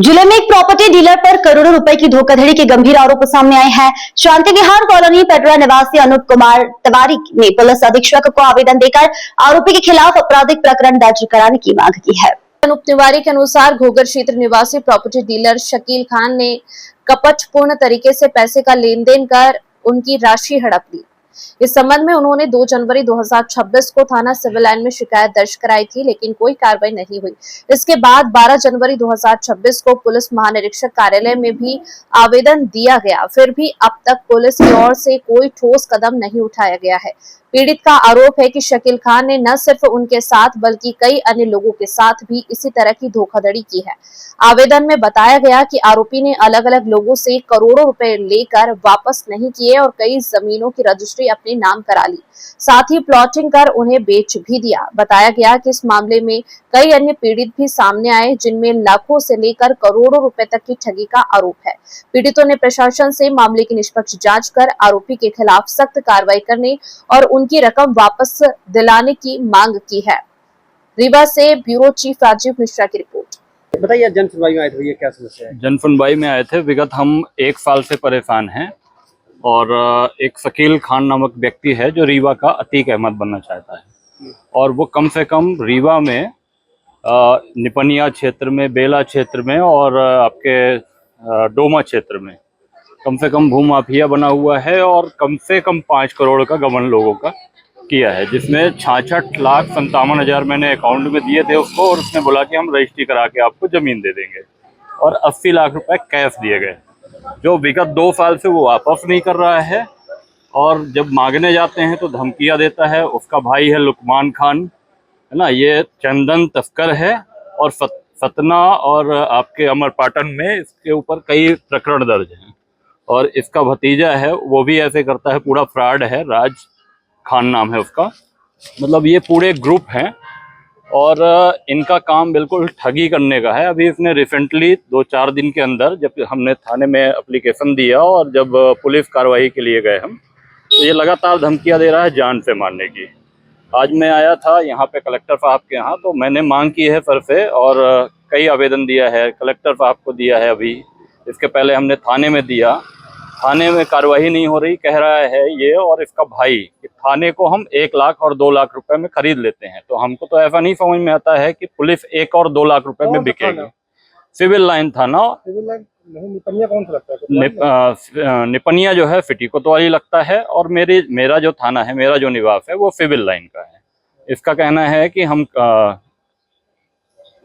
जिले में एक प्रॉपर्टी डीलर पर करोड़ों रुपए की धोखाधड़ी के गंभीर आरोप सामने आए हैं। शांति विहार कॉलोनी पेटरा निवासी अनूप कुमार तिवारी ने पुलिस अधीक्षक को आवेदन देकर आरोपी के खिलाफ आपराधिक प्रकरण दर्ज कराने की मांग की है। अनूप तिवारी के अनुसार घोगर क्षेत्र निवासी प्रॉपर्टी डीलर शकील खान ने कपटपूर्ण तरीके से पैसे का लेन देन कर उनकी राशि हड़प ली। इस संबंध में उन्होंने 2 जनवरी 2026 को थाना सिविल लाइन में शिकायत दर्ज कराई थी, लेकिन कोई कार्रवाई नहीं हुई। इसके बाद 12 जनवरी 2026 को पुलिस महानिरीक्षक कार्यालय में भी आवेदन दिया गया, फिर भी अब तक पुलिस की ओर से कोई ठोस कदम नहीं उठाया गया है। पीड़ित का आरोप है कि शकील खान ने न सिर्फ उनके साथ बल्कि कई अन्य लोगों के साथ भी इसी तरह की धोखाधड़ी की है। आवेदन में बताया गया कि आरोपी ने अलग अलग लोगों से करोड़ों रुपए लेकर वापस नहीं किए और कई जमीनों की रजिस्ट्री अपने नाम करा ली, साथ ही प्लॉटिंग कर उन्हें बेच भी दिया। बताया गया कि इस मामले में कई अन्य पीड़ित भी सामने आए, जिनमें लाखों से लेकर करोड़ों रुपए तक की ठगी का आरोप है। पीड़ितों ने प्रशासन से मामले की निष्पक्ष जांच कर आरोपी के खिलाफ सख्त कार्रवाई करने और उनकी रकम वापस दिलाने की मांग की है। रीवा से ब्यूरो चीफ राजीव मिश्रा की रिपोर्ट। बताइए, जन सुनवाई में आए थे, ये क्या समस्या है? जन सुनवाई में आए थे। विगत हम 1 साल से परेशान हैं और एक शकील खान नामक व्यक्ति है जो रीवा का अतीक अहमद बनना चाहता है और वो कम से कम रीवा में निपनिया क्षेत्र में, बेला क्षेत्र में और आपके डोमा क्षेत्र में कम से कम भूमाफिया बना हुआ है और कम से कम 5 करोड़ का गबन लोगों का किया है, जिसमें 66,57,000 मैंने अकाउंट में दिए थे उसको और उसने बोला कि हम रजिस्ट्री करा के आपको ज़मीन दे देंगे और 80 लाख रुपए कैश दिए गए, जो विगत 2 साल से वो वापस नहीं कर रहा है। और जब मांगने जाते हैं तो धमकियां देता है। उसका भाई है लुकमान खान, है ना, ये चंदन तस्कर है और सतना और आपके अमरपाटन में इसके ऊपर कई प्रकरण दर्ज हैं। और इसका भतीजा है, वो भी ऐसे करता है, पूरा फ्रॉड है, राज खान नाम है उसका। मतलब ये पूरे ग्रुप हैं और इनका काम बिल्कुल ठगी करने का है। अभी इसने रिसेंटली 2-4 दिन के अंदर, जब हमने थाने में एप्लीकेशन दिया और जब पुलिस कार्रवाई के लिए गए हम, तो ये लगातार धमकियां दे रहा है जान से मारने की। आज मैं आया था यहाँ पे कलेक्टर साहब के यहाँ, तो मैंने मांग की है सर से और कई आवेदन दिया है, कलेक्टर साहब को दिया है। अभी इसके पहले हमने थाने में दिया, थाने में कार्रवाई नहीं हो रही, कह रहा है ये और इसका भाई कि थाने को हम 1 लाख और 2 लाख रुपए में खरीद लेते हैं। तो हमको तो ऐसा नहीं समझ में आता है कि पुलिस 1 और 2 लाख रुपए में बिकेगी। सिविल लाइन थाना, सिविल लाइन नहीं, निपनिया कौन सा लगता है? निपनिया जो है सिटी कोतवाली लगता है और मेरा जो थाना है, मेरा जो निवास है वो सिविल लाइन का है। इसका कहना है कि हम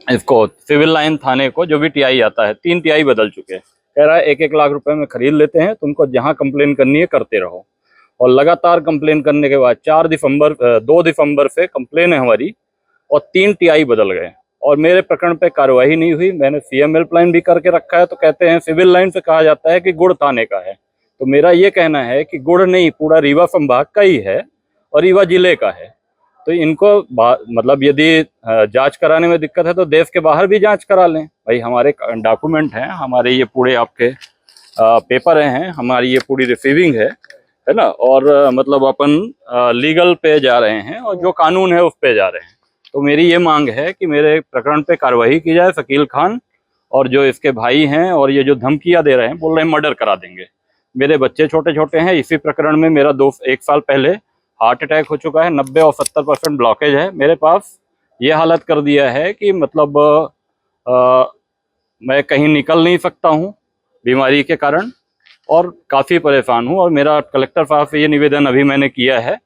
इसको सिविल लाइन थाने को जो भी टीआई आता है, 3 टीआई बदल चुके हैं, कह रहा है 1-1 लाख रुपए में खरीद लेते हैं, तुमको जहां कंप्लेन करनी है करते रहो। और लगातार कंप्लेन करने के बाद 2 दिसंबर से कंप्लेन है हमारी और 3 टीआई बदल गए और मेरे प्रकरण पे कार्रवाई नहीं हुई। मैंने सीएम हेल्पलाइन भी करके रखा है, तो कहते हैं सिविल लाइन से कहा जाता है कि गुड़ थाने का है। तो मेरा ये कहना है कि गुड़ नहीं, पूरा रीवा संभाग का ही है और रीवा जिले का है। तो इनको मतलब यदि जांच कराने में दिक्कत है तो देश के बाहर भी जांच करा लें। भाई हमारे डॉक्यूमेंट हैं, हमारे ये पूरे आपके पेपर हैं, हमारी ये पूरी रिसीविंग है ना, और मतलब अपन लीगल पे जा रहे हैं और जो कानून है उस पे जा रहे हैं। तो मेरी ये मांग है कि मेरे प्रकरण पे कार्रवाई की जाए। शकील खान और जो इसके भाई हैं और ये जो धमकियां दे रहे हैं, बोल रहे हैं मर्डर करा देंगे। मेरे बच्चे छोटे छोटे हैं। इसी प्रकरण में मेरा 1 साल पहले हार्ट अटैक हो चुका है, 90 और 70% ब्लॉकेज है मेरे पास। ये हालत कर दिया है कि मतलब मैं कहीं निकल नहीं सकता हूँ बीमारी के कारण और काफ़ी परेशान हूँ। और मेरा कलेक्टर साहब से ये निवेदन अभी मैंने किया है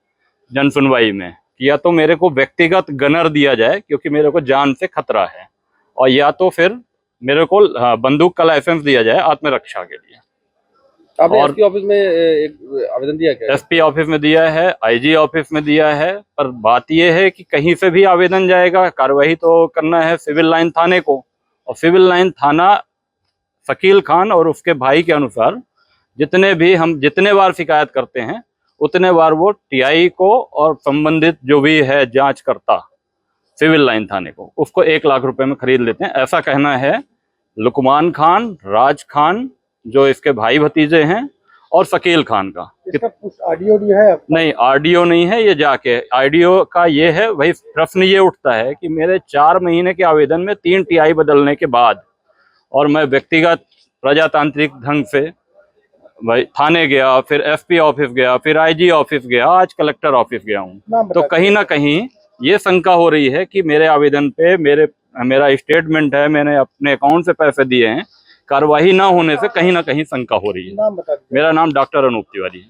जन सुनवाई में कि या तो मेरे को व्यक्तिगत गनर दिया जाए क्योंकि मेरे को जान से खतरा है, और या तो फिर मेरे को बंदूक का लाइसेंस दिया जाए आत्मरक्षा के लिए। आपने एसपी ऑफिस में एक आवेदन दिया क्या? एसपी ऑफिस में दिया है, आईजी ऑफिस में दिया है, पर बात यह है कि कहीं से भी आवेदन जाएगा, कार्रवाई तो करना है सिविल लाइन थाने को। और सिविल लाइन थाना शकील खान और उसके भाई के अनुसार हम जितने बार शिकायत करते हैं उतने बार वो टीआई को और संबंधित जो भी है जांच करता सिविल लाइन थाने को, उसको 1 लाख रुपए में खरीद लेते हैं। ऐसा कहना है लुकमान खान, राज खान जो इसके भाई भतीजे हैं और शकील खान का। इसका कुछ ऑडियो है? नहीं, ऑडियो नहीं है। ये जाके ऑडियो का ये है, भाई प्रश्न ये उठता है कि मेरे 4 महीने के आवेदन में 3 टीआई बदलने के बाद और मैं व्यक्तिगत प्रजातांत्रिक ढंग से भाई थाने गया, फिर एसपी ऑफिस गया, फिर आईजी ऑफिस गया, आज कलेक्टर ऑफिस गया हूँ। तो कहीं ना कहीं ये शंका हो रही है कि मेरे आवेदन पे मेरा स्टेटमेंट है, मैंने अपने अकाउंट से पैसे दिए हैं, कार्रवाई ना होने से कहीं ना कहीं शंका हो रही है। मेरा नाम डॉक्टर अनूप तिवारी है।